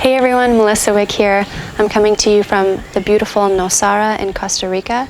Hey everyone, Melissa Wick here. I'm coming to you from the beautiful Nosara in Costa Rica.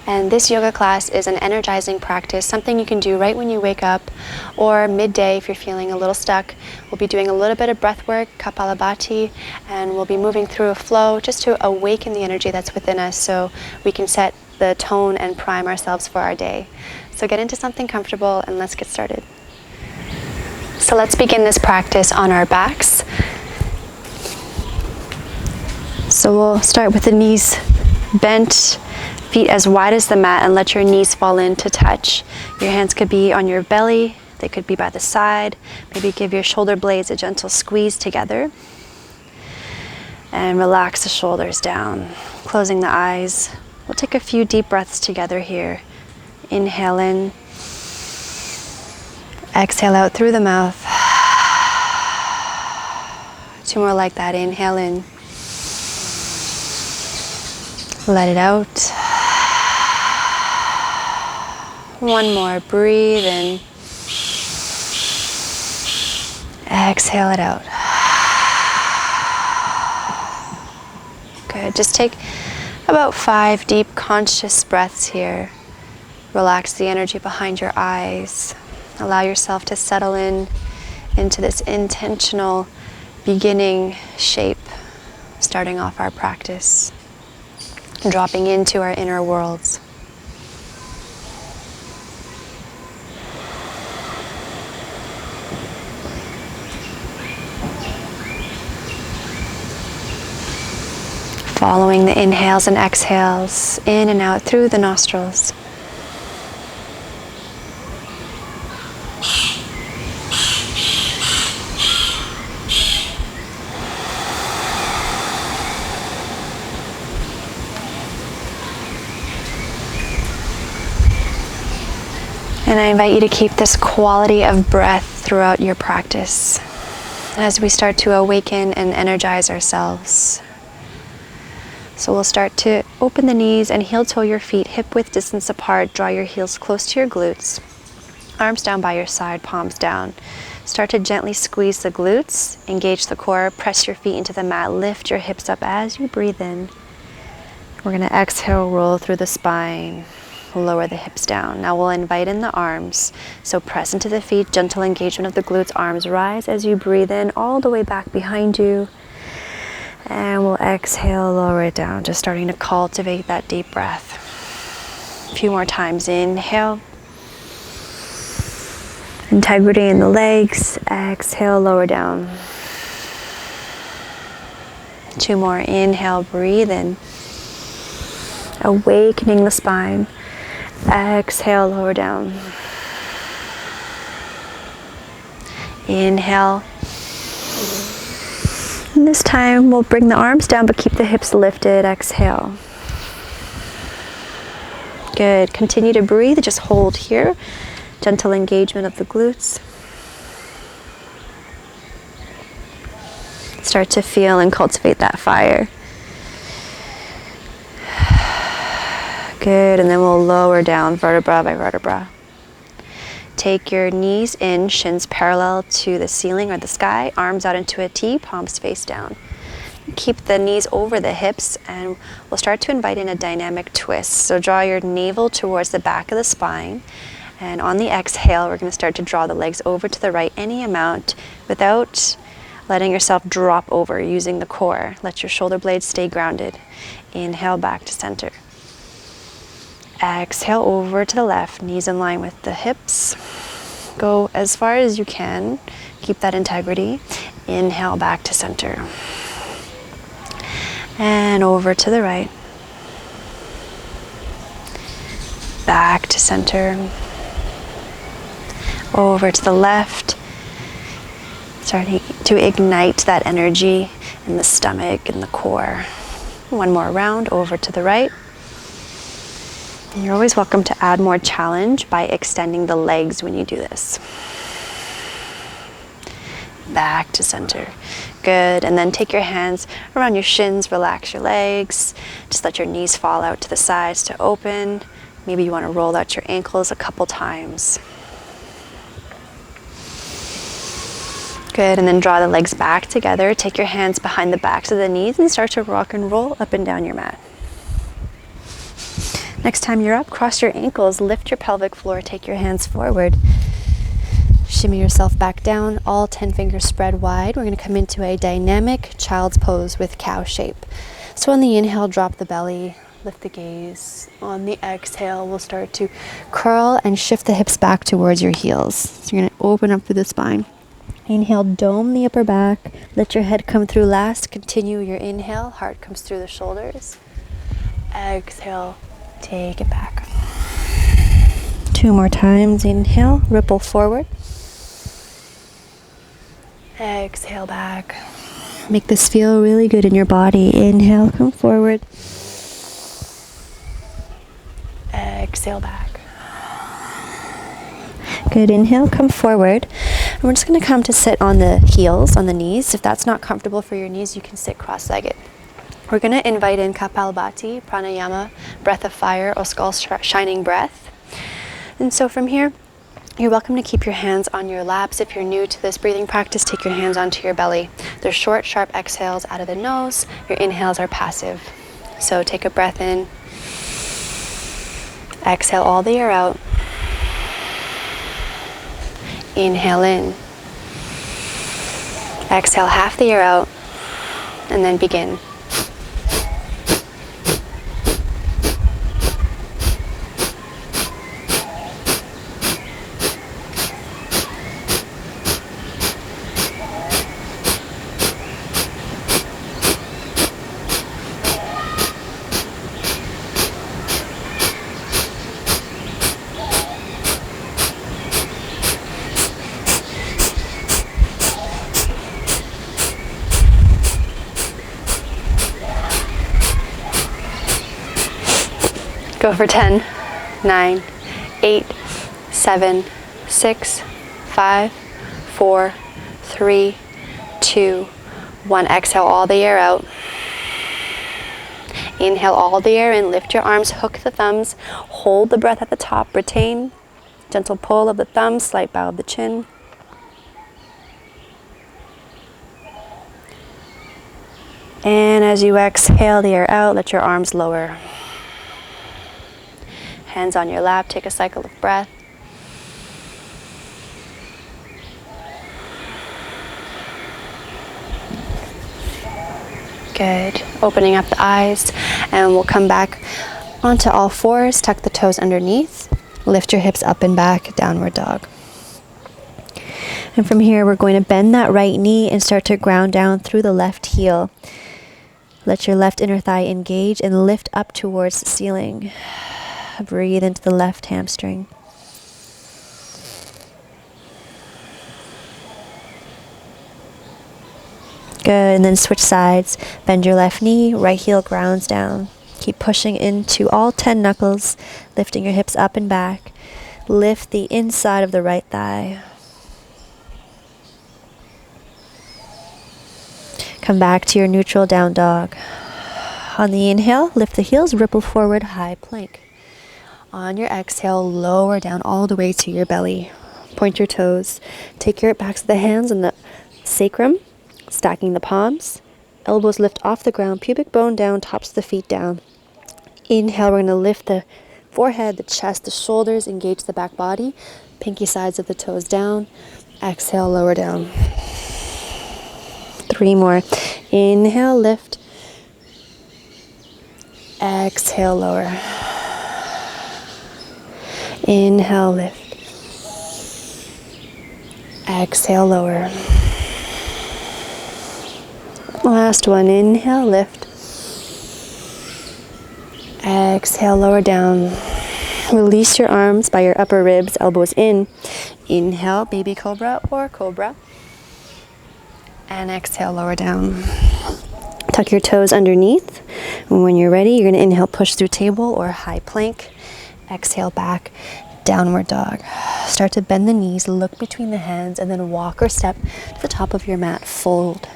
And this yoga class is an energizing practice, something you can do right when you wake up or midday if you're feeling a little stuck. We'll be doing a little bit of breath work, Kapalabhati, and we'll be moving through a flow just to awaken the energy that's within us so we can set the tone and prime ourselves for our day. So get into something comfortable and let's get started. So let's begin this practice on our backs. So we'll start with the knees bent, feet as wide as the mat, and let your knees fall in to touch. Your hands could be on your belly, they could be by the side. Maybe give your shoulder blades a gentle squeeze together. And relax the shoulders down, closing the eyes. We'll take a few deep breaths together here. Inhale in, exhale out through the mouth. Two more like that. Inhale in. Let it out. One more. Breathe in. Exhale it out. Good. Just take about 5 deep conscious breaths here. Relax the energy behind your eyes. Allow yourself to settle in into this intentional beginning shape, starting off our practice. Dropping into our inner worlds. Following the inhales and exhales, in and out through the nostrils. And I invite you to keep this quality of breath throughout your practice as we start to awaken and energize ourselves. So we'll start to open the knees and heel toe your feet hip width distance apart. Draw your heels close to your glutes. Arms down by your side, palms down. Start to gently squeeze the glutes, engage the core, press your feet into the mat, lift your hips up as you breathe in. We're going to exhale, roll through the spine. Lower the hips down. Now we'll invite in the arms. So press into the feet, gentle engagement of the glutes, arms rise as you breathe in all the way back behind you. And we'll exhale, lower it down, just starting to cultivate that deep breath. A few more times. Inhale. Integrity in the legs. Exhale, lower down. 2 more. Inhale, breathe in. Awakening the spine. Exhale, lower down. Inhale. And this time we'll bring the arms down but keep the hips lifted. Exhale. Good. Continue to breathe. Just hold here. Gentle engagement of the glutes. Start to feel and cultivate that fire. Good, and then we'll lower down vertebra by vertebra. Take your knees in, shins parallel to the ceiling or the sky, arms out into a T, palms face down. Keep the knees over the hips and we'll start to invite in a dynamic twist. So draw your navel towards the back of the spine, and on the exhale we're going to start to draw the legs over to the right any amount without letting yourself drop over, using the core. Let your shoulder blades stay grounded. Inhale back to center. Exhale over to the left, knees in line with the hips. Go as far as you can. Keep that integrity. Inhale back to center. And over to the right. Back to center. Over to the left. Starting to ignite that energy in the stomach and the core. One more round, over to the right. You're always welcome to add more challenge by extending the legs when you do this. Back to center. Good. And then take your hands around your shins, relax your legs. Just let your knees fall out to the sides to open. Maybe you want to roll out your ankles a couple times. Good, and then draw the legs back together. Take your hands behind the backs of the knees and start to rock and roll up and down your mat. Next time you're up, cross your ankles, lift your pelvic floor, take your hands forward. Shimmy yourself back down, all 10 fingers spread wide. We're going to come into a dynamic child's pose with cow shape. So on the inhale, drop the belly, lift the gaze. On the exhale, we'll start to curl and shift the hips back towards your heels. So you're going to open up through the spine. Inhale, dome the upper back. Let your head come through last. Continue your inhale, heart comes through the shoulders. Exhale, take it back. 2 more times. Inhale, ripple forward. Exhale back. Make this feel really good in your body. Inhale, come forward. Exhale back. Good. Inhale, come forward. And we're just going to come to sit on the heels, on the knees. If that's not comfortable for your knees, you can sit cross-legged. We're going to invite in Kapalbhati, pranayama, breath of fire, or skull shining breath. And so from here, you're welcome to keep your hands on your laps. If you're new to this breathing practice, take your hands onto your belly. They're short, sharp exhales out of the nose. Your inhales are passive. So take a breath in. Exhale all the air out. Inhale in. Exhale half the air out. And then begin. Go for 10, 9, 8, 7, 6, 5, 4, 3, 2, 1. Exhale all the air out. Inhale all the air in. Lift your arms, hook the thumbs. Hold the breath at the top. Retain. Gentle pull of the thumbs, slight bow of the chin. And as you exhale the air out, let your arms lower. Hands on your lap, take a cycle of breath. Good. Opening up the eyes, and we'll come back onto all fours. Tuck the toes underneath. Lift your hips up and back, downward dog. And from here, we're going to bend that right knee and start to ground down through the left heel. Let your left inner thigh engage and lift up towards the ceiling. Breathe into the left hamstring. Good, and then switch sides. Bend your left knee, right heel grounds down. Keep pushing into all 10 knuckles, lifting your hips up and back. Lift the inside of the right thigh. Come back to your neutral down dog. On the inhale, lift the heels, ripple forward, high plank. On your exhale, lower down all the way to your belly. Point your toes. Take your backs of the hands and the sacrum, stacking the palms. Elbows lift off the ground, pubic bone down, tops of the feet down. Inhale, we're going to lift the forehead, the chest, the shoulders, engage the back body. Pinky sides of the toes down. Exhale, lower down. 3 more. Inhale, lift. Exhale, lower. Inhale, lift. Exhale, lower. Last one. Inhale, lift. Exhale, lower down. Release your arms by your upper ribs, elbows in. Inhale, baby cobra or cobra. And exhale, lower down. Tuck your toes underneath. And when you're ready, you're going to inhale, push through table or high plank. Exhale back, downward dog. Start to bend the knees, look between the hands, and then walk or step to the top of your mat, fold.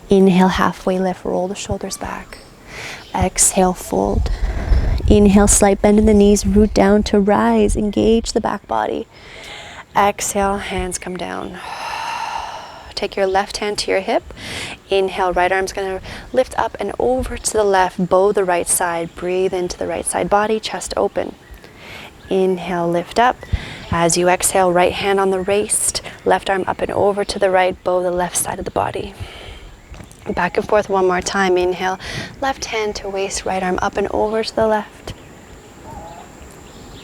Inhale, halfway lift, roll the shoulders back. Exhale, fold. Inhale, slight bend in the knees, root down to rise, engage the back body. Exhale, hands come down. Take your left hand to your hip. Inhale, right arm's gonna lift up and over to the left, bow the right side. Breathe into the right side body, chest open. Inhale, lift up. As you exhale, right hand on the waist, left arm up and over to the right, bow the left side of the body. Back and forth one more time. Inhale, left hand to waist, right arm up and over to the left.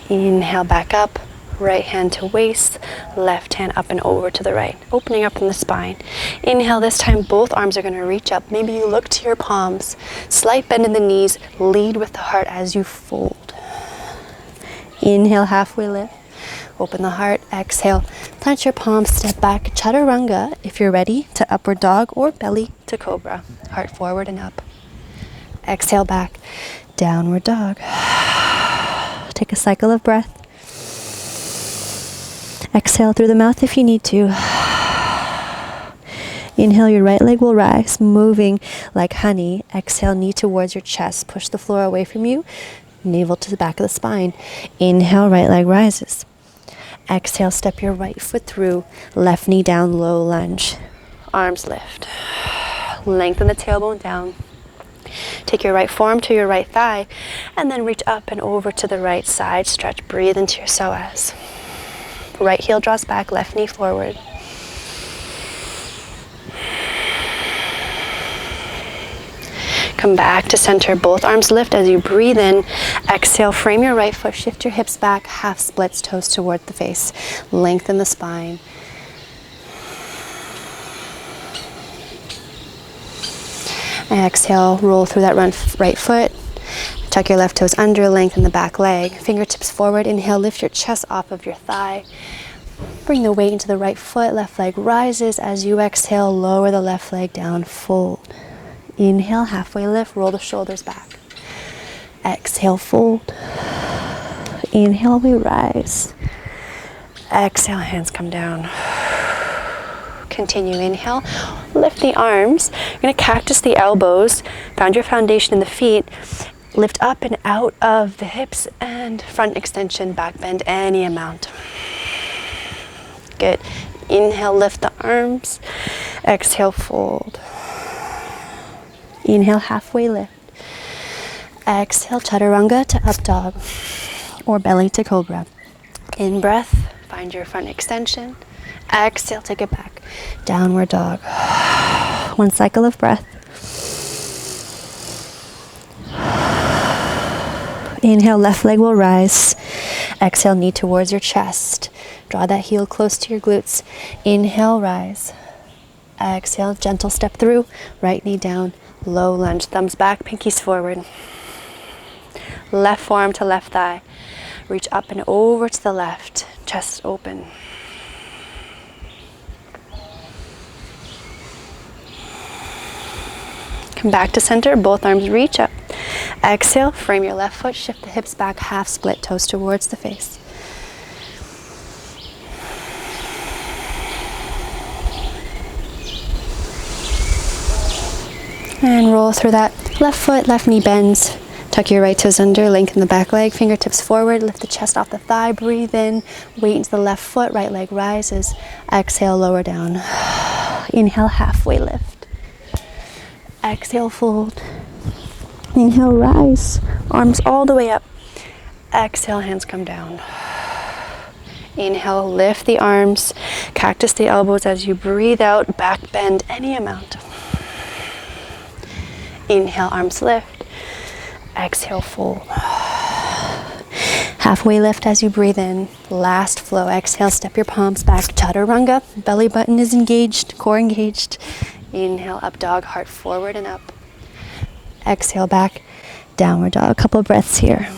Inhale, back up, right hand to waist, left hand up and over to the right, opening up from the spine. Inhale, this time both arms are going to reach up. Maybe you look to your palms, slight bend in the knees, lead with the heart as you fold. Inhale, halfway lift, open the heart, exhale, plant your palms, step back, chaturanga if you're ready to upward dog or belly to cobra, heart forward and up. Exhale back, downward dog. Take a cycle of breath. Exhale through the mouth if you need to. Inhale, your right leg will rise, moving like honey. Exhale, knee towards your chest. Push the floor away from you, navel to the back of the spine. Inhale, right leg rises. Exhale, step your right foot through, left knee down, low lunge. Arms lift. Lengthen the tailbone down. Take your right forearm to your right thigh, and then reach up and over to the right side. Stretch, breathe into your psoas. Right heel draws back, left knee forward. Come back to center, both arms lift as you breathe in. Exhale, frame your right foot, shift your hips back, half splits, toes toward the face. Lengthen the spine. Exhale, roll through that right foot. Tuck your left toes under, lengthen the back leg. Fingertips forward, inhale, lift your chest off of your thigh. Bring the weight into the right foot, left leg rises. As you exhale, lower the left leg down, fold. Inhale, halfway lift, roll the shoulders back. Exhale, fold. Inhale, we rise. Exhale, hands come down. Continue, inhale, lift the arms. You're gonna cactus the elbows, found your foundation in the feet. Lift up and out of the hips and front extension, back bend any amount. Good. Inhale, lift the arms. Exhale, fold. Inhale, halfway lift. Exhale, chaturanga to up dog or belly to cobra. In breath, find your front extension. Exhale, take it back. Downward dog. One cycle of breath. Inhale, left leg will rise. Exhale, knee towards your chest. Draw that heel close to your glutes. Inhale, rise. Exhale, gentle step through. Right knee down, low lunge. Thumbs back, pinkies forward. Left forearm to left thigh. Reach up and over to the left. Chest open. Come back to center, both arms reach up. Exhale, frame your left foot, shift the hips back, half split, toes towards the face. And roll through that left foot, left knee bends. Tuck your right toes under, lengthen the back leg, fingertips forward, lift the chest off the thigh, breathe in, weight into the left foot, right leg rises. Exhale, lower down. Inhale, halfway lift. Exhale, fold. Inhale, rise. Arms all the way up. Exhale, hands come down. Inhale, lift the arms. Cactus the elbows as you breathe out. Back bend any amount. Inhale, arms lift. Exhale, fold. Halfway lift as you breathe in. Last flow. Exhale, step your palms back. Chaturanga. Belly button is engaged. Core engaged. Inhale, up dog, heart forward and up. Exhale, back, downward dog. A couple of breaths here.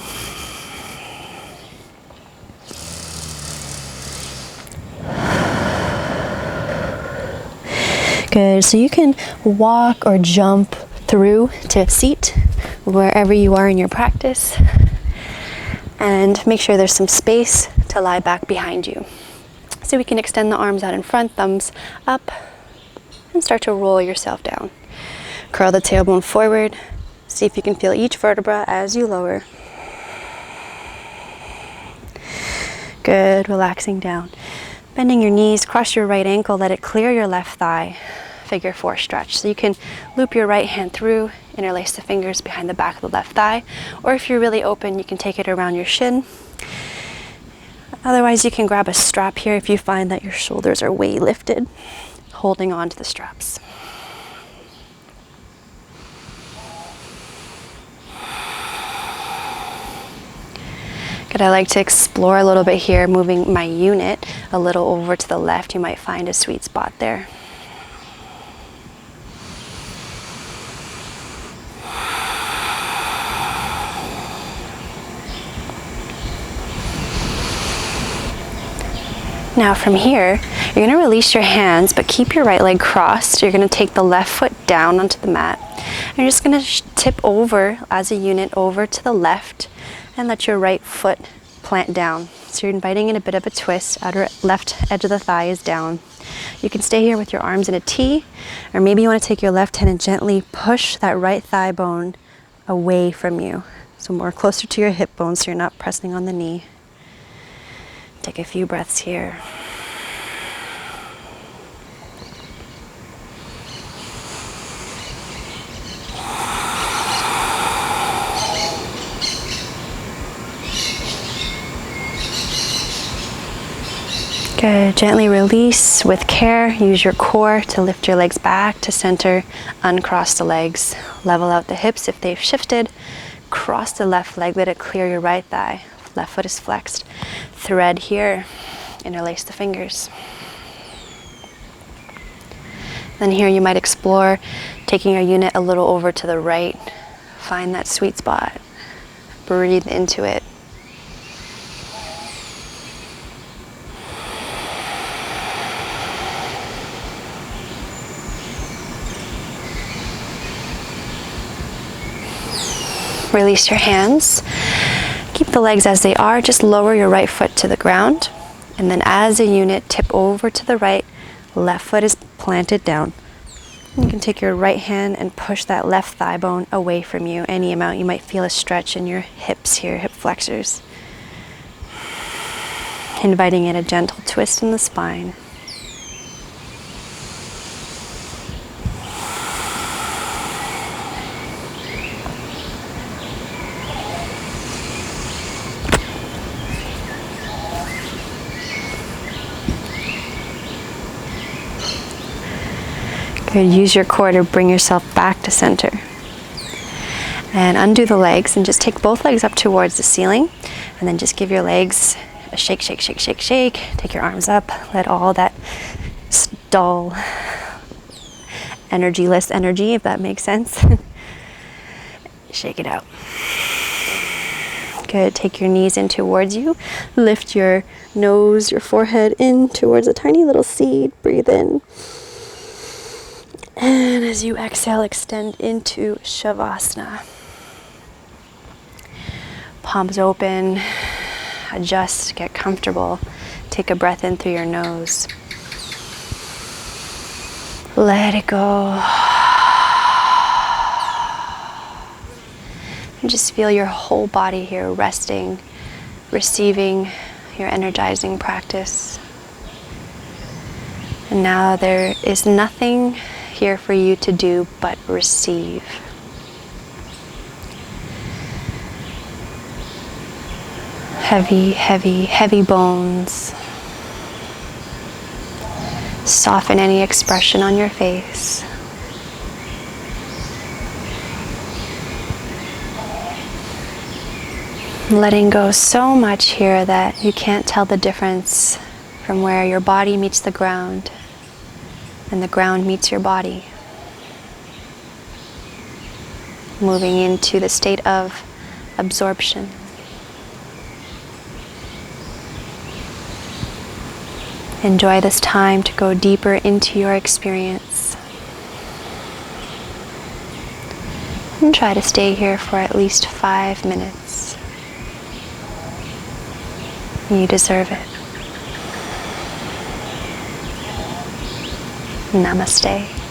Good. So you can walk or jump through to seat wherever you are in your practice. And make sure there's some space to lie back behind you. So we can extend the arms out in front, thumbs up, and start to roll yourself down. Curl the tailbone forward. See if you can feel each vertebra as you lower. Good, relaxing down. Bending your knees, cross your right ankle, let it clear your left thigh. Figure 4 stretch. So you can loop your right hand through, interlace the fingers behind the back of the left thigh, or if you're really open, you can take it around your shin. Otherwise, you can grab a strap here if you find that your shoulders are way lifted, holding on to the straps. Good, I like to explore a little bit here, moving my unit a little over to the left. You might find a sweet spot there. Now from here, you're going to release your hands, but keep your right leg crossed. You're going to take the left foot down onto the mat. And you're just going to tip over as a unit over to the left and let your right foot plant down. So you're inviting in a bit of a twist. Outer left edge of the thigh is down. You can stay here with your arms in a T, or maybe you want to take your left hand and gently push that right thigh bone away from you. So more closer to your hip bone so you're not pressing on the knee. Take a few breaths here. Good. Gently release with care. Use your core to lift your legs back to center. Uncross the legs. Level out the hips if they've shifted. Cross the left leg. Let it clear your right thigh. Left foot is flexed. Thread here. Interlace the fingers. Then here you might explore taking your unit a little over to the right. Find that sweet spot. Breathe into it. Release your hands. Keep the legs as they are. Just lower your right foot to the ground. And then as a unit, tip over to the right. Left foot is planted down. You can take your right hand and push that left thigh bone away from you. Any amount. You might feel a stretch in your hips here, hip flexors. Inviting in a gentle twist in the spine. Good. Use your core to bring yourself back to center. And undo the legs and just take both legs up towards the ceiling. And then just give your legs a shake, shake, shake, shake, shake. Take your arms up. Let all that dull, energyless energy, if that makes sense, shake it out. Good. Take your knees in towards you. Lift your nose, your forehead in towards a tiny little seed. Breathe in. And as you exhale, extend into Shavasana. Palms open, adjust, get comfortable. Take a breath in through your nose. Let it go. And just feel your whole body here resting, receiving your energizing practice. And now there is nothing here for you to do but receive. Heavy, heavy, heavy bones. Soften any expression on your face. Letting go so much here that you can't tell the difference from where your body meets the ground and the ground meets your body. Moving into the state of absorption. Enjoy this time to go deeper into your experience. And try to stay here for at least 5 minutes. You deserve it. Namaste.